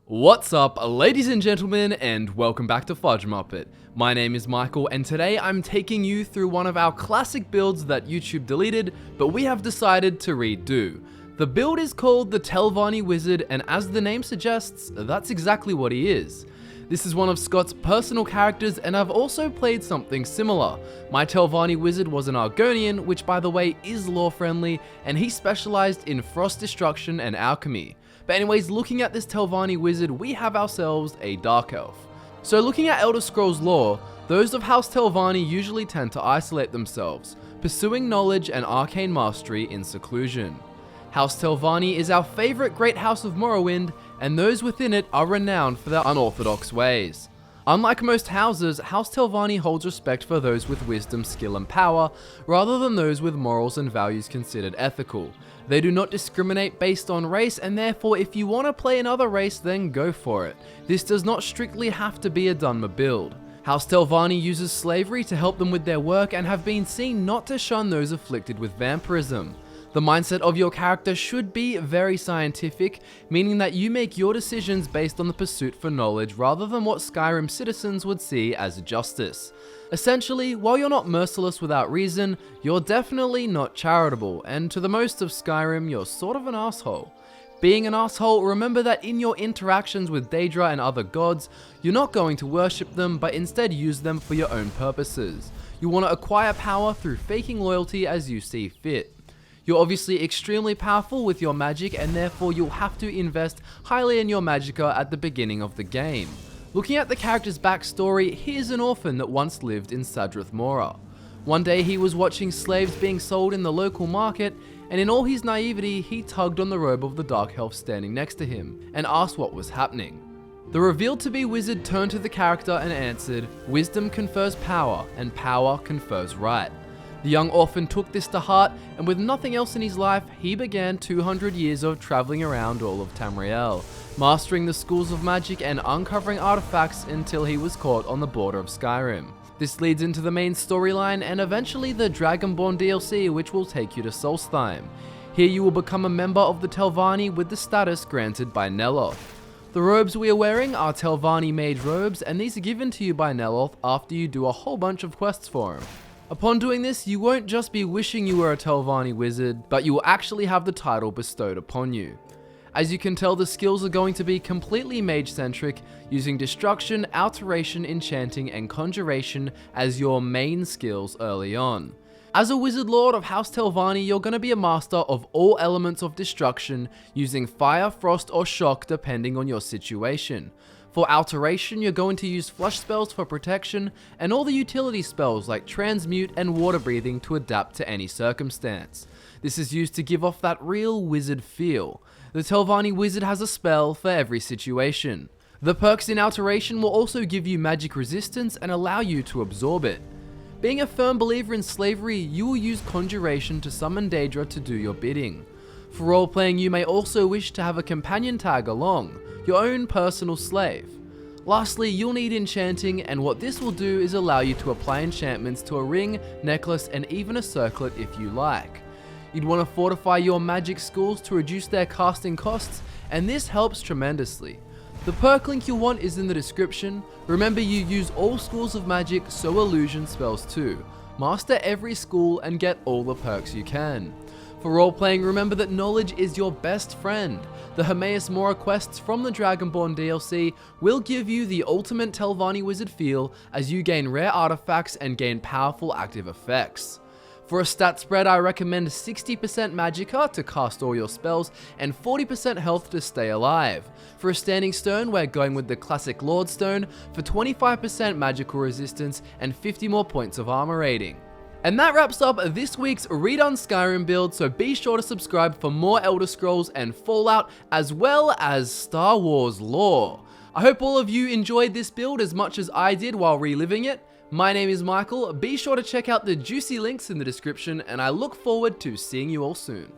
What's up, ladies and gentlemen, and welcome back to FudgeMuppet. My name is Michael, and today I'm taking you through one of our classic builds that YouTube deleted, but we have decided to redo. The build is called the Telvanni Wizard, and as the name suggests, that's exactly what he is. This is one of Scott's personal characters, and I've also played something similar. My Telvanni Wizard was an Argonian, which by the way is lore friendly, and he specialized in frost destruction and alchemy. But anyways, looking at this Telvanni Wizard, we have ourselves a Dark Elf. So looking at Elder Scrolls lore, those of House Telvanni usually tend to isolate themselves, pursuing knowledge and arcane mastery in seclusion. House Telvanni is our favorite great house of Morrowind, and those within it are renowned for their unorthodox ways. Unlike most houses, House Telvanni holds respect for those with wisdom, skill and power, rather than those with morals and values considered ethical. They do not discriminate based on race, and therefore if you want to play another race, then go for it. This does not strictly have to be a Dunmer build. House Telvanni uses slavery to help them with their work and have been seen not to shun those afflicted with vampirism. The mindset of your character should be very scientific, meaning that you make your decisions based on the pursuit for knowledge rather than what Skyrim citizens would see as justice. Essentially, while you're not merciless without reason, you're definitely not charitable, and to the most of Skyrim, you're sort of an asshole. Being an asshole, remember that in your interactions with Daedra and other gods, you're not going to worship them, but instead use them for your own purposes. You want to acquire power through faking loyalty as you see fit. You're obviously extremely powerful with your magic, and therefore you'll have to invest highly in your magicka at the beginning of the game. Looking at the character's backstory, he is an orphan that once lived in Sadrith Mora. One day he was watching slaves being sold in the local market, and in all his naivety he tugged on the robe of the Dark Elf standing next to him, and asked what was happening. The revealed to be wizard turned to the character and answered, "Wisdom confers power, and power confers right." The young orphan took this to heart, and with nothing else in his life, he began 200 years of traveling around all of Tamriel, mastering the schools of magic and uncovering artifacts until he was caught on the border of Skyrim. This leads into the main storyline and eventually the Dragonborn DLC, which will take you to Solstheim. Here you will become a member of the Telvanni with the status granted by Neloth. The robes we are wearing are Telvanni made robes, and these are given to you by Neloth after you do a whole bunch of quests for him. Upon doing this, you won't just be wishing you were a Telvanni wizard, but you will actually have the title bestowed upon you. As you can tell, the skills are going to be completely mage-centric, using destruction, alteration, enchanting, and conjuration as your main skills early on. As a wizard lord of House Telvanni, you're going to be a master of all elements of destruction, using fire, frost, or shock depending on your situation. For alteration, you're going to use flush spells for protection, and all the utility spells like transmute and water breathing to adapt to any circumstance. This is used to give off that real wizard feel. The Telvanni wizard has a spell for every situation. The perks in alteration will also give you magic resistance and allow you to absorb it. Being a firm believer in slavery, you will use conjuration to summon Daedra to do your bidding. For role-playing, you may also wish to have a companion tag along, your own personal slave. Lastly, you'll need enchanting, and what this will do is allow you to apply enchantments to a ring, necklace, and even a circlet if you like. You'd want to fortify your magic schools to reduce their casting costs, and this helps tremendously. The perk link you'll want is in the description. Remember, you use all schools of magic, so illusion spells too. Master every school and get all the perks you can. For role-playing, remember that knowledge is your best friend. The Hermaeus Mora quests from the Dragonborn DLC will give you the ultimate Telvanni wizard feel as you gain rare artifacts and gain powerful active effects. For a stat spread, I recommend 60% magicka to cast all your spells and 40% health to stay alive. For a standing stone, we're going with the classic Lord Stone for 25% magical resistance and 50 more points of armor rating. And that wraps up this week's redone Skyrim build, so be sure to subscribe for more Elder Scrolls and Fallout, as well as Star Wars lore. I hope all of you enjoyed this build as much as I did while reliving it. My name is Michael, be sure to check out the juicy links in the description, and I look forward to seeing you all soon.